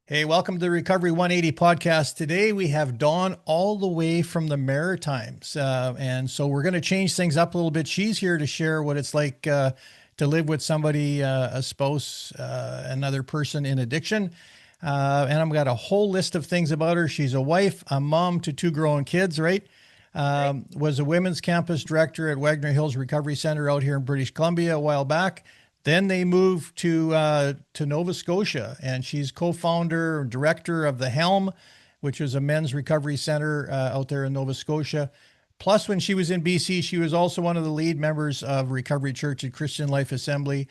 Hey, welcome to the Recovery 180 podcast. Today we have Dawn all the way from the Maritimes. And so we're going to change things up a little bit. She's here to share what it's like to live with somebody, a spouse, another person in addiction. And I've got a whole list of things about her. She's a wife, a mom to two growing kids, right? Right. Was a women's campus director at Wagner Hills Recovery Center out here in British Columbia a while back. Then they moved to Nova Scotia, and she's co-founder and director of the Helm, which is a men's recovery center out there in Nova Scotia. Plus, when she was in BC, she was also one of the lead members of Recovery Church at Christian Life Assembly.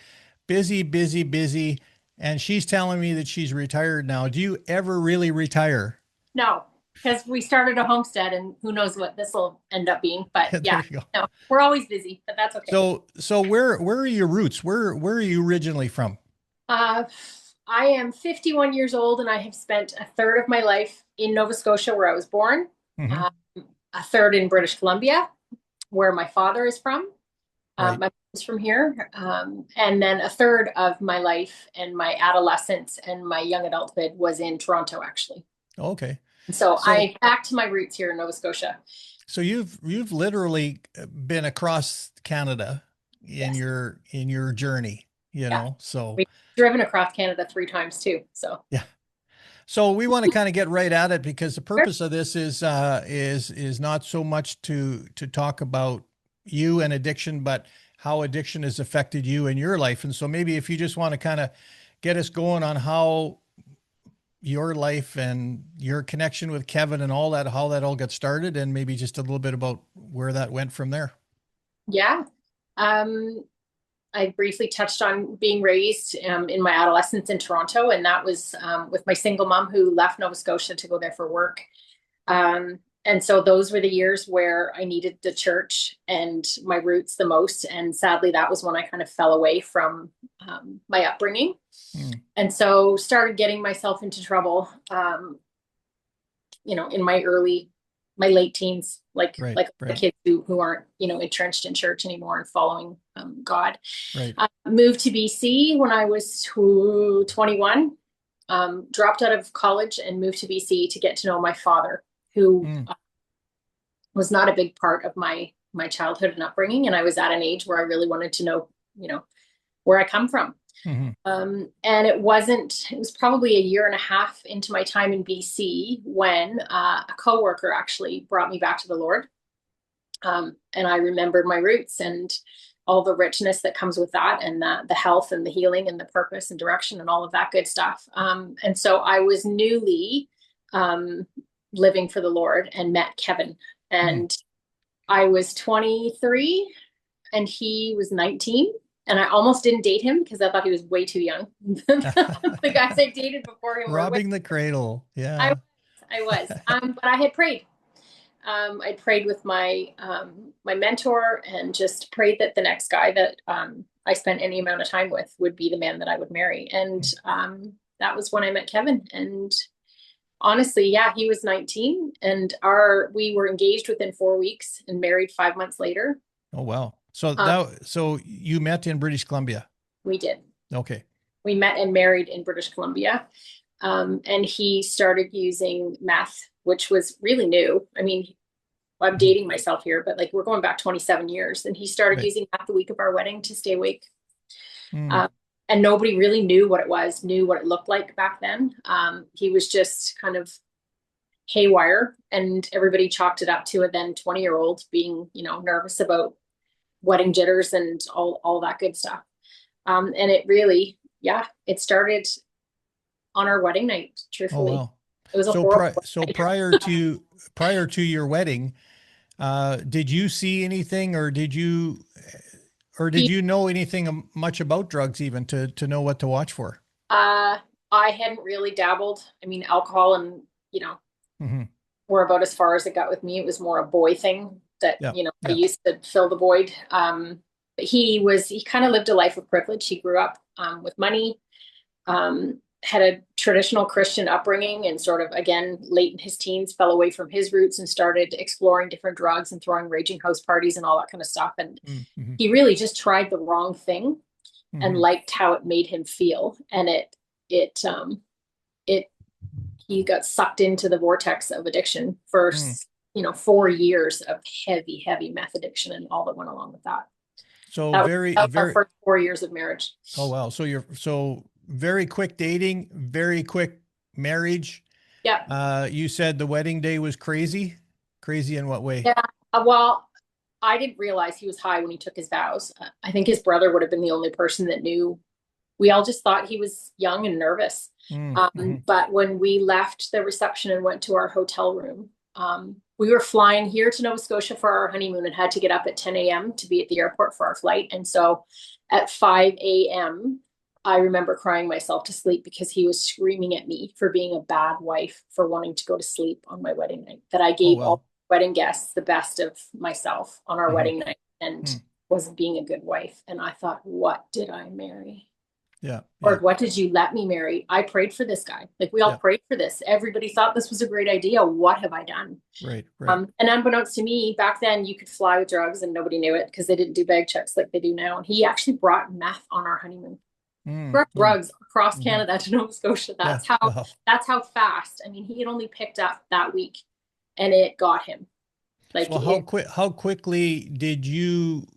Busy, busy, busy. And she's telling me that she's retired now. Do you ever really retire? No, because we started a homestead and who knows what this will end up being. But There yeah, you go. no, we're always busy, but that's okay. So where are your roots? Where are you originally from? Uh, I am 51 years old and I have spent a third of my life in Nova Scotia, where I was born, Hmm. uh, a third in British Columbia, where my father is from. Right. My mom's from here. And then a third of my life and my adolescence and my young adulthood was in Toronto, actually. Okay. So So I back to my roots here in Nova Scotia. So you've literally been across Canada Yes. in your journey, you Yeah. know. So We've driven across Canada 3 times too. So yeah. So we want to kind of get right at it because the purpose of this is not so much to talk about you and addiction, but how addiction has affected you in your life. And so maybe if you just want to kind of get us going on how your life and your connection with Kevin and all that, how that all got started, and maybe just a little bit about where that went from there. yeah. Um, I briefly touched on being raised in my adolescence in Toronto, and that was with my single mom who left Nova Scotia to go there for work. And so those were the years where I needed the church and my roots the most. And sadly, that was when I kind of fell away from my upbringing. Mm, And so started getting myself into trouble, in my late teens, right, like the right, kids who aren't, entrenched in church anymore and following God. right. Moved to BC when I was 21, dropped out of college and moved to BC to get to know my father, who Mm, was not a big part of my childhood and upbringing. And I was at an age where I really wanted to know, where I come from. hmm. And it was probably a year and a half into my time in BC when a coworker actually brought me back to the Lord. And I remembered my roots and all the richness that comes with that, and the health and the healing and the purpose and direction and all of that good stuff. And so I was newly um, living for the Lord and met Kevin. Mm. And I was 23 and he was 19. And I almost didn't date him because I thought he was way too young. The guys I dated before him were way. Robbing the cradle. I Yeah. was, I was. But I had prayed. I prayed with my mentor and just prayed that the next guy that I spent any amount of time with would be the man that I would marry. And that was when I met Kevin. And honestly, yeah, he was 19, and we were engaged within 4 weeks and married 5 months later. Oh wow. Um, So you met in British Columbia. we did. Okay. We met and married in British Columbia. And he started using meth, which was really new. I mean, I'm Mhm. dating myself here, but like we're going back 27 years. And he started Right. using meth the week of our wedding to stay awake. Mm, Um, and nobody really knew what it was, knew what it looked like back then. He was just kind of haywire, and everybody chalked it up to a then 20-year-old being, nervous about wedding jitters and all that good stuff. And it really, yeah, it started on our wedding night, oh truthfully. wow. It was a So horrible night. prior to your wedding, did you see anything or did He, you know anything much about drugs even to know what to watch for? uh, I hadn't really dabbled. I mean, alcohol and, Hmm. were about as far as it got with me. It was more a boy thing that, Yeah. I Yeah. used to fill the void. But he kind of lived a life of privilege. He grew up with money, had a traditional Christian upbringing, and sort of, again, late in his teens, fell away from his roots and started exploring different drugs and throwing raging house parties and all that kind of stuff. And Mm-hmm. he really just tried the wrong thing and Hmm. liked how it made him feel. And it he got sucked into the vortex of addiction for, Mm. 4 years of heavy, heavy meth addiction and all that went along with that. So That was, very, that was our very, first 4 years of marriage. oh, wow. So very quick dating, very quick marriage. Yeah. You said the wedding day was crazy. Crazy in what way? Yeah. Well, I didn't realize he was high when he took his vows. I think his brother would have been the only person that knew. We all just thought he was young and nervous. Mm-hmm. But when we left the reception and went to our hotel room, we were flying here to Nova Scotia for our honeymoon and had to get up at 10 a.m. to be at the airport for our flight. And so at 5 a.m., I remember crying myself to sleep because he was screaming at me for being a bad wife, for wanting to go to sleep on my wedding night, that I Oh, gave all well. wedding guests the best of myself on our Mm-hmm. wedding night and Mm. wasn't being a good wife. And I thought, what did I marry? Yeah. Yeah. Lord, what did you let me marry? I prayed for this guy. Like, we all Yeah. prayed for this. Everybody thought this was a great idea. What have I done? Right. Right. And unbeknownst to me, back then you could fly with drugs and nobody knew it because they didn't do bag checks like they do now. And he actually brought meth on our honeymoon. Brought Mm-hmm. drugs across Mm-hmm. Canada to Nova Scotia. Yeah. That's how Wow. that's how fast. I mean, he had only picked up that week and it got him. Like, So it, how quickly did you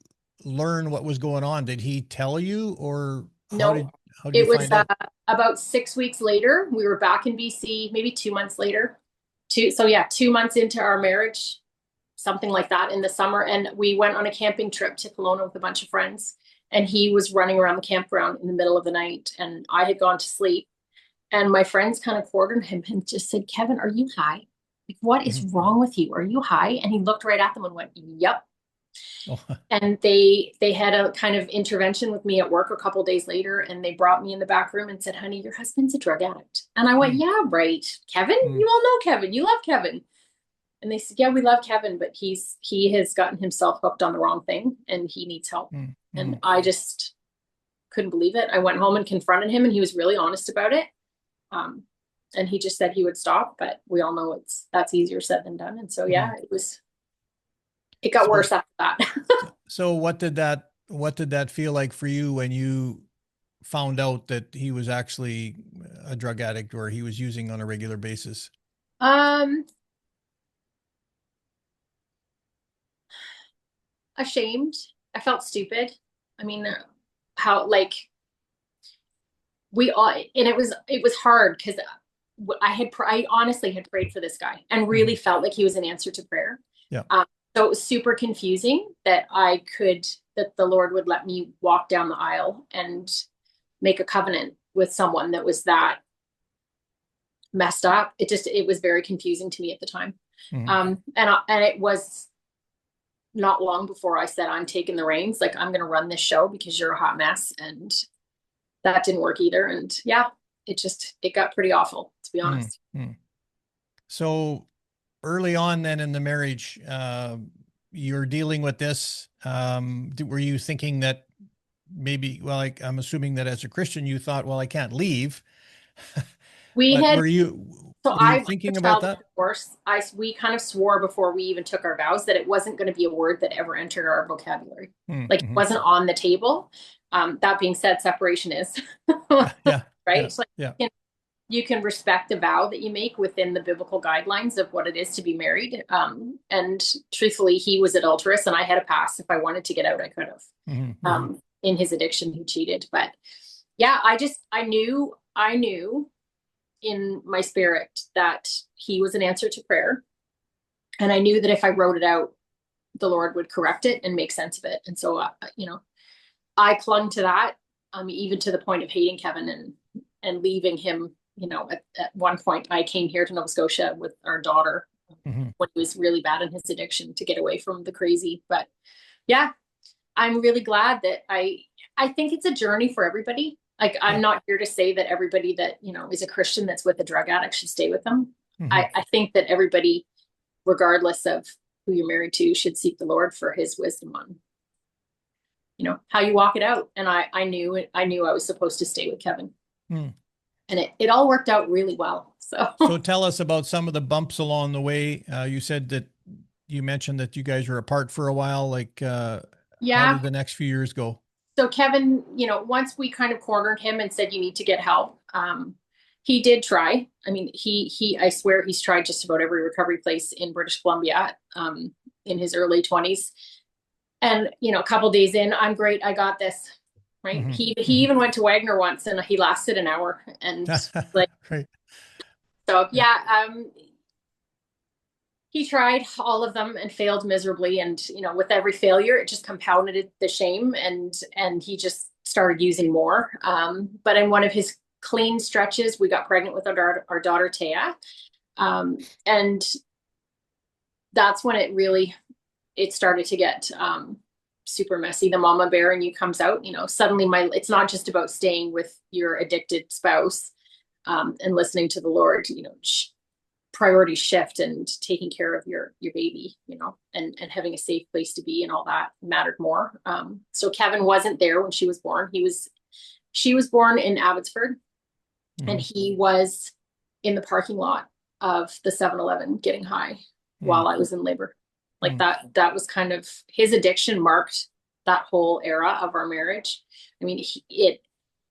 learn what was going on? Did he tell you, or no, how did you it was find out? about 6 weeks later. We were back in BC, maybe 2 months later. So yeah, 2 months into our marriage, something like that, in the summer. And we went on a camping trip to Kelowna with a bunch of friends. And he was running around the campground in the middle of the night. And I had gone to sleep. And my friends kind of cornered him and just said, Kevin, are you high? Like, what is Mhm. wrong with you? Are you high? And he looked right at them and went, yep. Oh, And they had a kind of intervention with me at work a couple days later, and they brought me in the back room and said, honey, your husband's a drug addict. And I went, mm, yeah, right. Kevin, mm, you all know Kevin. You love Kevin. And they said, yeah, we love Kevin, but he has gotten himself hooked on the wrong thing and he needs help. mm, And mm. I just couldn't believe it. I went home and confronted him and he was really honest about it. Um, and he just said he would stop, but we all know that's easier said than done. And so, yeah, Mhm. it got worse So, after that. so what did that feel like for you when you found out that he was actually a drug addict, or he was using on a regular basis? um, Ashamed. I felt stupid. I mean, how, like, we all, and it was hard because I honestly had prayed for this guy and really Mhm. felt like he was an answer to prayer. Yeah. So it was super confusing that that the Lord would let me walk down the aisle and make a covenant with someone that was that messed up. It was very confusing to me at the time. Mhm. And it was not long before I said, I'm taking the reins. Like, I'm going to run this show because you're a hot mess. And that didn't work either. And yeah, it got pretty awful, to be Mm, honest. mm. So early on then in the marriage, you're dealing with this. Were you thinking that maybe, well, I'm assuming that as a Christian, you thought, well, I can't leave. We But had So were you I'm a thinking about child of that? divorce. We kind of swore before we even took our vows that it wasn't going to be a word that ever entered our vocabulary. Like, it Mm-hmm. wasn't on the table. That being said, separation is. Yeah, yeah, Right? yeah, It's like, yeah. you can respect the vow that you make within the biblical guidelines of what it is to be married. And truthfully, he was adulterous and I had a pass. If I wanted to get out, I could have. Mm-hmm. Mm-hmm. In his addiction, he cheated. But yeah, I knew in my spirit that he was an answer to prayer. And I knew that if I wrote it out, the Lord would correct it and make sense of it. And so, I clung to that, even to the point of hating Kevin and leaving him. At one point, I came here to Nova Scotia with our daughter Mm-hmm. when he was really bad in his addiction to get away from the crazy. But yeah, I'm really glad that I think it's a journey for everybody. Like, I'm Yeah. not here to say that everybody that, is a Christian that's with a drug addict should stay with them. Mm-hmm. I think that everybody, regardless of who you're married to, should seek the Lord for his wisdom on, how you walk it out. And I knew I was supposed to stay with Kevin. Mm. And it all worked out really well. So So tell us about some of the bumps along the way. You said that you mentioned that you guys were apart for a while. Like, how yeah. did the next few years go? So Kevin, once we kind of cornered him and said, you need to get help, He did try. I mean, I swear he's tried just about every recovery place in British Columbia, in his early 20s. And, a couple days in, I'm great. I got this. Right. Hmm. He Hmm. even went to Wagner once and he lasted an hour and like, Right. so Yeah. yeah, he tried all of them and failed miserably. And, with every failure, it just compounded the shame and he just started using more. But in one of his clean stretches, we got pregnant with our daughter, Taya. And that's when it started to get, super messy. The mama bear in you comes out, suddenly it's not just about staying with your addicted spouse, and listening to the Lord, priorities shift and taking care of your baby, and having a safe place to be and all that mattered more. So Kevin wasn't there when she was born. She was born in Abbotsford, and Hmm. he was in the parking lot of the 7-Eleven getting high Hmm. while I was in labor. Like Hmm. that was kind of his addiction marked that whole era of our marriage. I mean,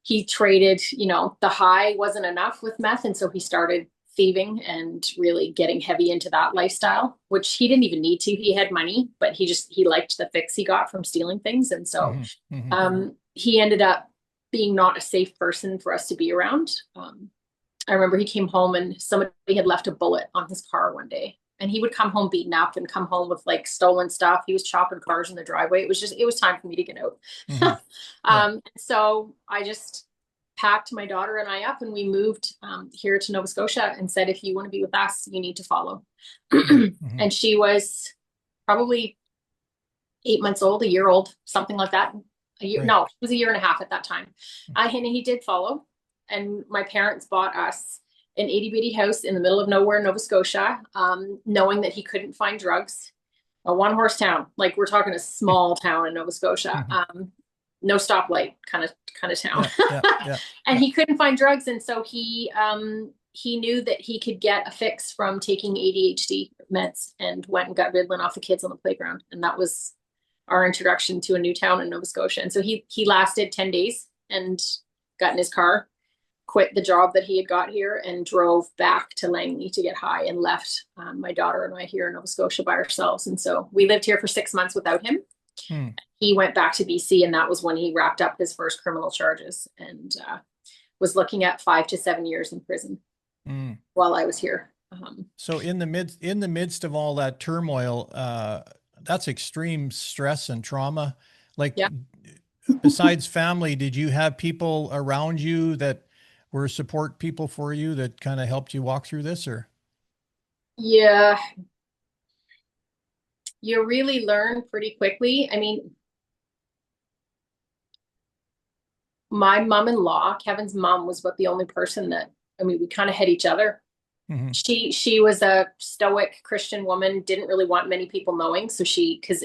he traded, the high wasn't enough with meth. And so he started thieving and really getting heavy into that lifestyle, which he didn't even need to. He had money, but he liked the fix he got from stealing things. And so, Hmm. Hmm. he ended up being not a safe person for us to be around. I remember he came home and somebody had left a bullet on his car one day. And he would come home beaten up and come home with like stolen stuff. He was chopping cars in the driveway. It was time for me to get out. Hmm. Yeah. So I just packed my daughter and I up and we moved, here to Nova Scotia and said, if you want to be with us, you need to follow. Hmm. Hmm. And she was probably 8 months old, a year old, something like that. Right. No, it was a year and a half at that time. And he did follow. And my parents bought us an itty bitty house in the middle of nowhere, Nova Scotia, knowing that he couldn't find drugs. A one horse town, like we're talking a small town in Nova Scotia. Hmm. No stoplight kind of town. Yeah. Yeah. Yeah. And Yeah. he couldn't find drugs. And so he knew that he could get a fix from taking ADHD meds and went and got Ritalin off the kids on the playground. And that was our introduction to a new town in Nova Scotia. And so he lasted 10 days and got in his car, quit the job that he had got here, and drove back to Langley to get high and left, my daughter and I here in Nova Scotia by ourselves. And so we lived here for 6 months without him. Hmm. He went back to BC, and that was when he wrapped up his first criminal charges and, was looking at 5 to 7 years in prison Hmm. while I was here. So in the midst of all that turmoil, that's extreme stress and trauma. Like Yeah. besides family, did you have people around you that were support people for you that kind of helped you walk through this, or? Yeah. You really learn pretty quickly. I mean, my mom-in-law, Kevin's mom, was about the only person that, I mean, we kind of had each other. Hmm. She was a stoic Christian woman, didn't really want many people knowing. So because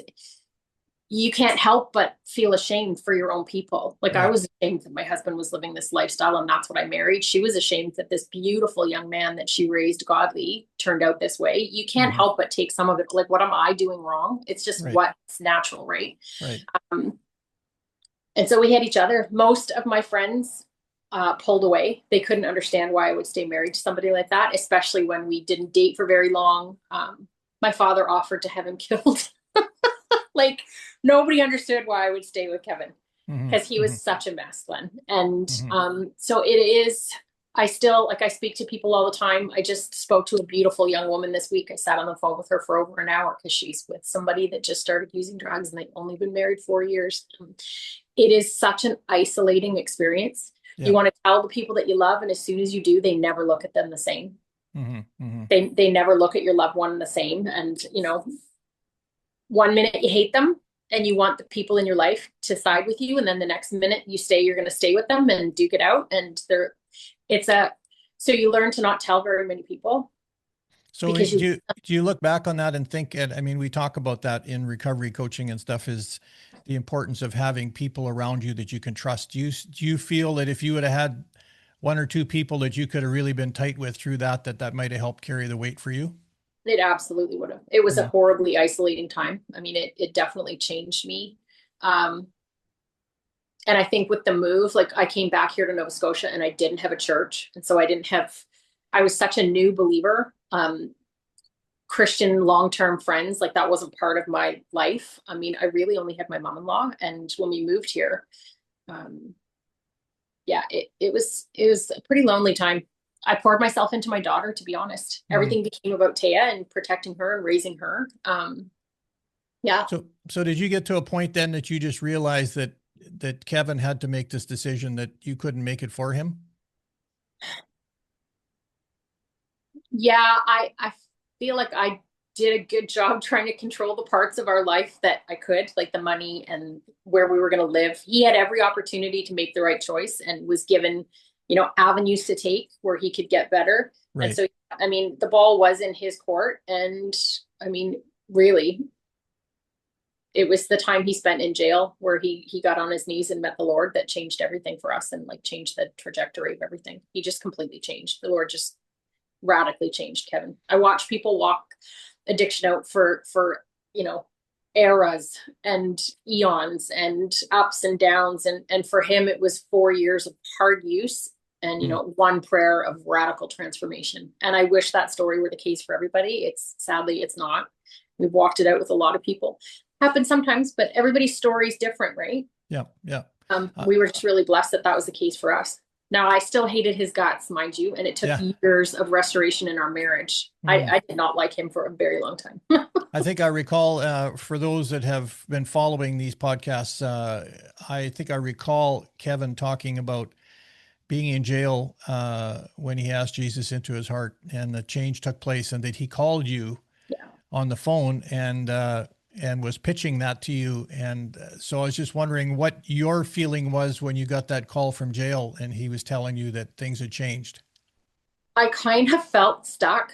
you can't help but feel ashamed for your own people. Like I Right. was ashamed that my husband was living this lifestyle and that's what I married. She was ashamed that this beautiful young man that she raised godly turned out this way. You can't Hmm. help but take some of it. Like, what am I doing wrong? It's just Right. what's natural, right? Right. Um, and so we had each other. Most of my friends, pulled away. They couldn't understand why I would stay married to somebody like that, especially when we didn't date for very long. My father offered to have him killed. Like nobody understood why I would stay with Kevin Hmm. because he Hmm. was such a mess, Glenn. And, Hmm. so it is. I still, like, I speak to people all the time. I just spoke to a beautiful young woman this week. I sat on the phone with her for over an hour because she's with somebody that just started using drugs and they've only been married 4 years. It is such an isolating experience. You Yeah. want to tell the people that you love, and as soon as you do, they never look at them the same. Hmm. Hmm. They never look at your loved one the same. And, one minute you hate them and you want the people in your life to side with you, and then the next minute you say you're going to stay with them and duke it out. And it's a so you learn to not tell very many people So because do you look back on that and think, and I mean, we talk about that in recovery coaching and stuff, is the importance of having people around you that you can trust. Do you feel that if you would have had one or two people that you could have really been tight with through that might have helped carry the weight for you? it absolutely would have. It was a Mm. horribly isolating time. I mean, it definitely changed me. Um, And I think with the move, like I came back here to Nova Scotia and I didn't have a church. And so I was such a new believer. Christian long-term friends, like that wasn't part of my life. I mean, I really only had my mom-in-law. And when we moved here, um, yeah, it was a pretty lonely time. I poured myself into my daughter, to be honest. Mhm. Everything became about Taya and protecting her and raising her. Yeah. So did you get to a point then that you just realized that Kevin had to make this decision that you couldn't make it for him? Yeah, I feel like I did a good job trying to control the parts of our life that I could, like the money and where we were going to live. He had every opportunity to make the right choice and was given, avenues to take where he could get better. And Right. so, I mean, the ball was in his court. And I mean, really, it was the time he spent in jail where he got on his knees and met the Lord that changed everything for us and like changed the trajectory of everything. He just completely changed. The Lord just radically changed Kevin. I watch people walk addiction out for eras and eons and ups and downs, and for him it was 4 years of hard use and Mm. one prayer of radical transformation. And I wish that story were the case for everybody. It's not. We've walked it out with a lot of people. Happens sometimes, but everybody's story is different, right? Yeah. Yeah. We were just really blessed that that was the case for us. Now, I still hated his guts, mind you, and it took Yeah. years of restoration in our marriage. Mhm. I did not like him for a very long time. I think I recall, for those that have been following these podcasts, I think I recall Kevin talking about being in jail when he asked Jesus into his heart, and the change took place, and that he called you Yeah. on the phone and was pitching that to you. And so I was just wondering what your feeling was when you got that call from jail and he was telling you that things had changed. I kind of felt stuck.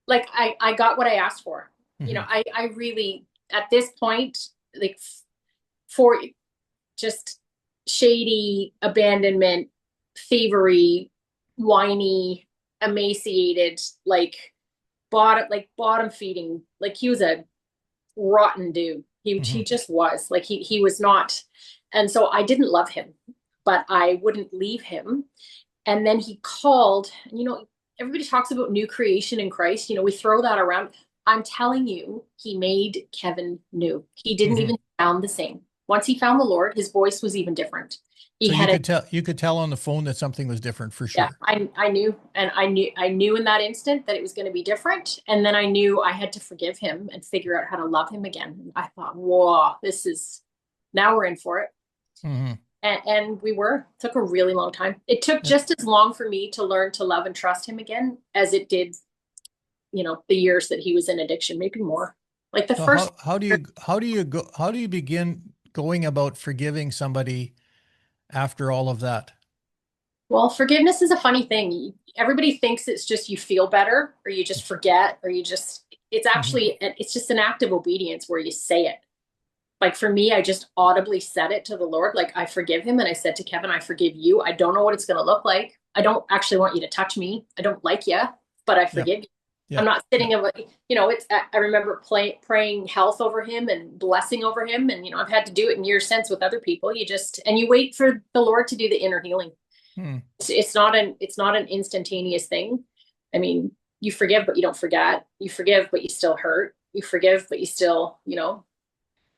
Like I got what I asked for. Hmm. I really, at this point, like for just shady abandonment, thievery, whiny, emaciated, bottom feeding. Like he was a rotten dude. He Hmm. just was. Like he was not. And so I didn't love him, but I wouldn't leave him. And then he called, everybody talks about new creation in Christ. We throw that around. I'm telling you, he made Kevin new. He didn't Hmm. even sound the same. Once he found the Lord, his voice was even different. He So had a you could tell on the phone that something was different for Yeah, sure. I knew, and I knew in that instant that it was going to be different. And then I knew I had to forgive him and figure out how to love him again. I thought, whoa, now we're in for it. Hmm. And took a really long time. It took Yeah. just as long for me to learn to love and trust him again as it did, the years that he was in addiction, maybe more. Like the So first, how do you begin going about forgiving somebody after all of that? well, forgiveness is a funny thing. Everybody thinks it's just you feel better or you just forget or Hmm. it's just an act of obedience where you say it. Like for me, I just audibly said it to the Lord. Like I forgive him. And I said to Kevin, I forgive you. I don't know what it's going to look like. I don't actually want you to touch me. I don't like you, but I Yep. forgive you. I'm Yep. not sitting Yep. of, I remember praying health over him and blessing over him. And, I've had to do it in years since with other people. And you wait for the Lord to do the inner healing. Hmm. It's not an instantaneous thing. I mean, you forgive, but you don't forget. You forgive, but you still hurt. You forgive, but you still,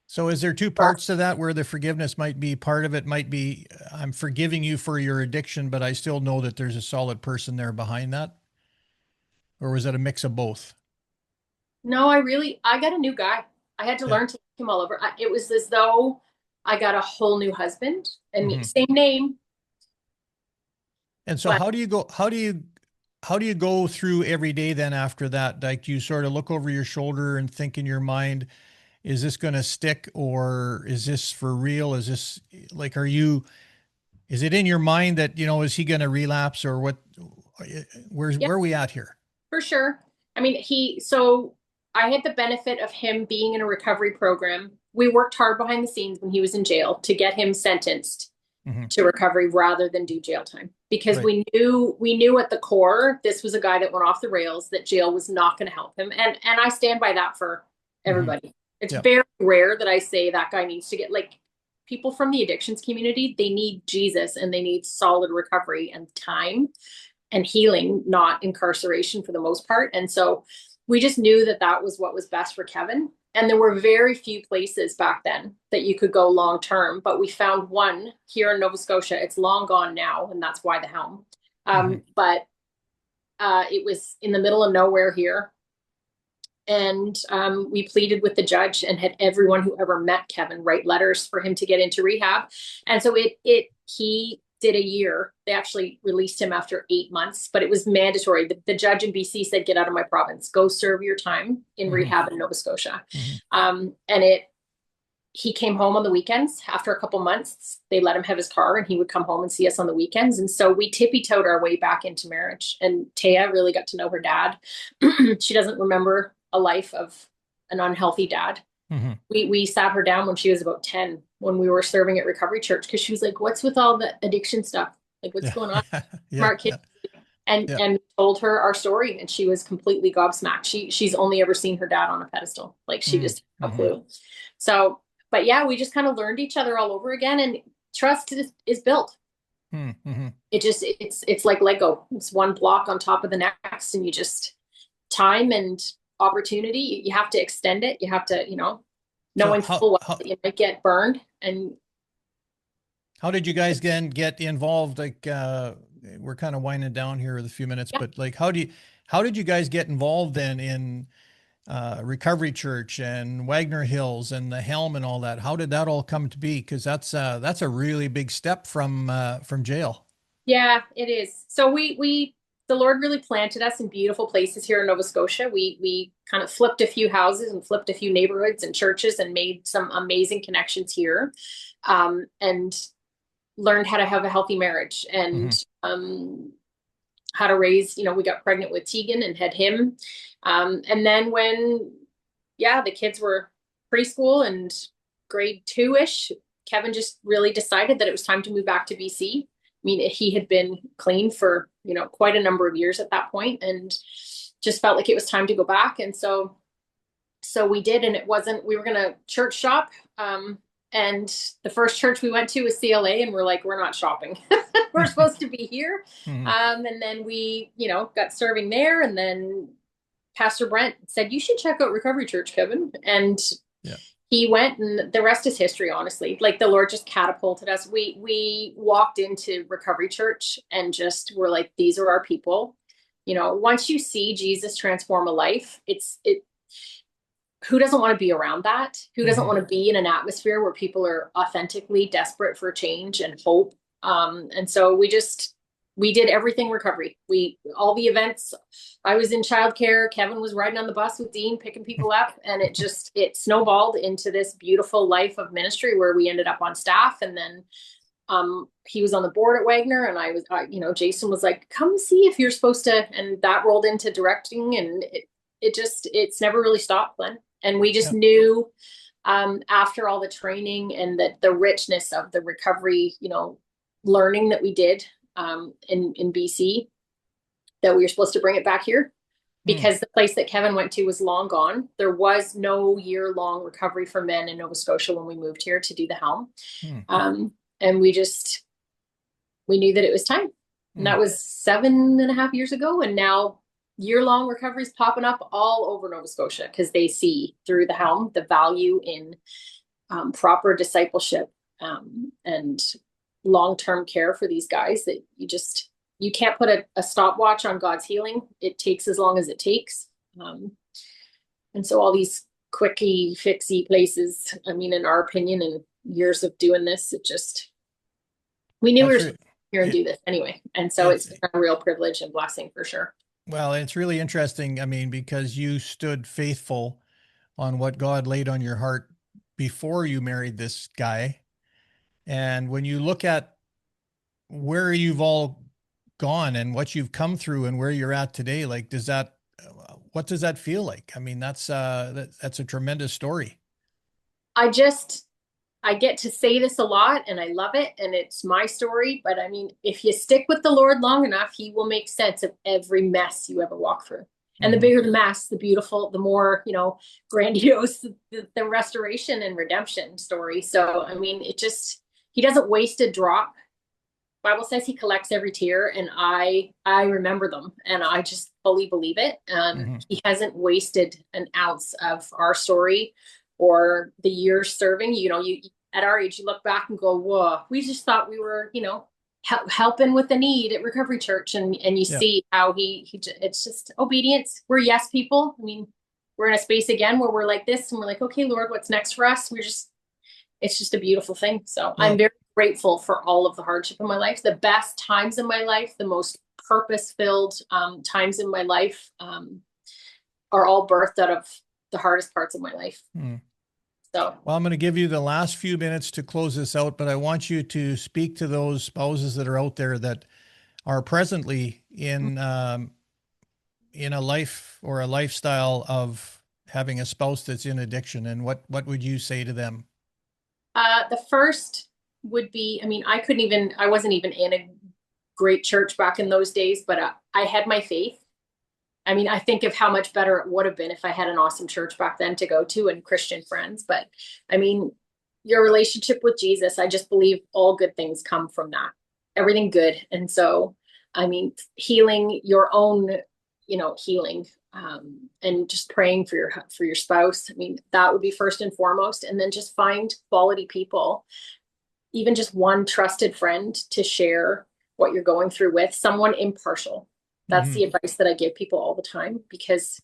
So is there two parts to that where the forgiveness might be part of it might be I'm forgiving you for your addiction, but I still know that there's a solid person there behind that? Or was it a mix of both? No, I got a new guy. I had to Yeah. learn to like him all over. It was as though I got a whole new husband and Hmm. same name, And so but how do you go through every day then after that? Like you sort of look over your shoulder and think in your mind, is this going to stick or is this for real? Is this like, is it in your mind that, is he going to relapse or what, yeah, where are we at here? for sure. I mean, so I had the benefit of him being in a recovery program. We worked hard behind the scenes when he was in jail to get him sentenced Hmm. to recovery rather than do jail time because Right. we knew at the core this was a guy that went off the rails, that jail was not going to help him. And I stand by that for Hmm. everybody. It's Yeah. very rare that I say that guy needs to get, like, people from the addictions community, they need Jesus and they need solid recovery and time and healing, not incarceration for the most part. And so we just knew that that was what was best for Kevin. And there were very few places back then that you could go long term, but we found one here in Nova Scotia. It's long gone now, and that's why the Helm. But it was in the middle of nowhere here. And we pleaded with the judge and had everyone who ever met Kevin write letters for him to get into rehab. And so he did a year. They actually released him after 8 months, but it was mandatory. The judge in BC said, get out of my province, go serve your time in rehab in Nova Scotia. And he came home on the weekends. After a couple months, they let him have his car and he would come home and see us on the weekends. And so we tippy-toed our way back into marriage. And Taya really got to know her dad. She doesn't remember a life of an unhealthy dad. We sat her down when she was about 10, when we were serving at Recovery Church, because she was like, what's with all the addiction stuff? Like, what's going on? Smart kid. And we told her our story, and she was completely gobsmacked. She's only ever seen her dad on a pedestal. Like, she just had no clue. So, but yeah, we just kind of learned each other all over again, and trust is built. It's like Lego. It's one block on top of the next, and you just time and opportunity, you have to extend it. You have to, knowing full well that you might get burned. And how did you guys get involved? Like, we're kind of winding down here with a few minutes, but like, how did you guys get involved then in Recovery Church and Wagner Hills and the Helm and all that? How did that all come to be? Because that's a really big step from jail. Yeah, it is. So the Lord really planted us in beautiful places here in Nova Scotia. We kind of flipped a few houses and flipped a few neighborhoods and churches and made some amazing connections here, and learned how to have a healthy marriage and how to raise, we got pregnant with Tegan and had him. And then when, the kids were preschool and grade 2-ish, Kevin just really decided that it was time to move back to BC. I mean, he had been clean for, quite a number of years at that point, and just felt like it was time to go back. And so we did, and we were going to church shop. And the first church we went to was CLA, and we're like, we're not shopping. We're supposed to be here. And then we, got serving there. And then Pastor Brent said, you should check out Recovery Church, Kevin. And he went, and the rest is history, honestly. Like, the Lord just catapulted us. We walked into Recovery Church and just were like, these are our people. Once you see Jesus transform a life, who doesn't want to be around that? Who doesn't want to be in an atmosphere where people are authentically desperate for change and hope? And so we did everything recovery. All the events. I was in childcare. Kevin was riding on the bus with Dean, picking people up, and it snowballed into this beautiful life of ministry where we ended up on staff. And then he was on the board at Wagner, and I was, Jason was like, come see if you're supposed to, and that rolled into directing, and it's never really stopped, Glenn. And we just knew after all the training and the richness of the recovery, learning that we did in BC, that we were supposed to bring it back here, because the place that Kevin went to was long gone. There was no year-long recovery for men in Nova Scotia when we moved here to do the Helm. And we knew that it was time. And that was 7.5 years ago. And now year-long recovery is popping up all over Nova Scotia, because they see through the Helm the value in proper discipleship and long-term care for these guys, that you can't put a stopwatch on God's healing. It takes as long as it takes. And so all these quickie fixy places, I mean, in our opinion, and years of doing this, we knew we were here and do this anyway. And so it's been a real privilege and blessing for sure. Well, it's really interesting. I mean, because you stood faithful on what God laid on your heart before you married this guy. And when you look at where you've all gone and what you've come through and where you're at today, like, what does that feel like? I mean, that's a tremendous story. I get to say this a lot, and I love it, and it's my story. But I mean, if you stick with the Lord long enough, he will make sense of every mess you ever walk through. And the bigger the mess, the beautiful, the more, grandiose the restoration and redemption story. So, I mean, he doesn't waste a drop. Bible says he collects every tear, and I remember them, and I just fully believe it. He hasn't wasted an ounce of our story or the years serving. You at our age, you look back and go, whoa, we just thought we were, helping with the need at Recovery Church, and you see how it's just obedience. We're yes people. I mean, we're in a space again where we're like this, and we're like, okay, Lord, what's next for us? It's just a beautiful thing. So I'm very grateful for all of the hardship in my life, the best times in my life, the most purpose-filled times in my life are all birthed out of the hardest parts of my life. So, well, I'm going to give you the last few minutes to close this out, but I want you to speak to those spouses that are out there that are presently in a life or a lifestyle of having a spouse that's in addiction. And what would you say to them? The first would be, I mean, I wasn't even in a great church back in those days, but I had my faith. I mean, I think of how much better it would have been if I had an awesome church back then to go to and Christian friends. But I mean, your relationship with Jesus, I just believe all good things come from that, everything good. And so, I mean, healing your own, healing, and just praying for your spouse. I mean, that would be first and foremost. And then just find quality people, even just one trusted friend to share what you're going through with, someone impartial. That's the advice that I give people all the time, because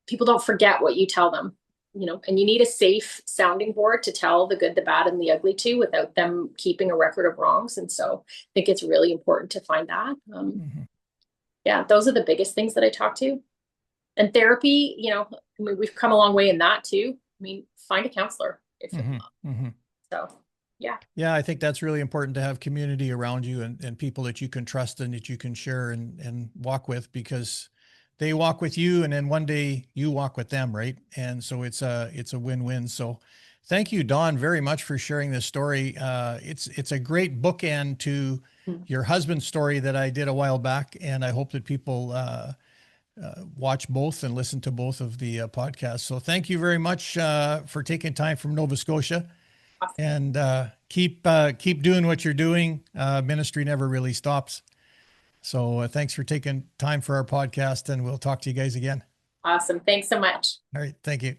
people don't forget what you tell them, and you need a safe sounding board to tell the good, the bad, and the ugly to without them keeping a record of wrongs. And so I think it's really important to find that. Yeah, those are the biggest things that I talk to. And therapy, I mean, we've come a long way in that too. I mean, find a counselor if you want. So, yeah. Yeah, I think that's really important to have community around you and people that you can trust and that you can share and walk with, because they walk with you and then one day you walk with them, right? And so it's a win-win. So thank you, Dawn, very much for sharing this story. It's a great bookend to your husband's story that I did a while back, and I hope that people watch both and listen to both of the podcasts. So thank you very much for taking time from Nova Scotia. And keep doing what you're doing. Ministry never really stops. So thanks for taking time for our podcast, and we'll talk to you guys again. Awesome. Thanks so much. All right. Thank you.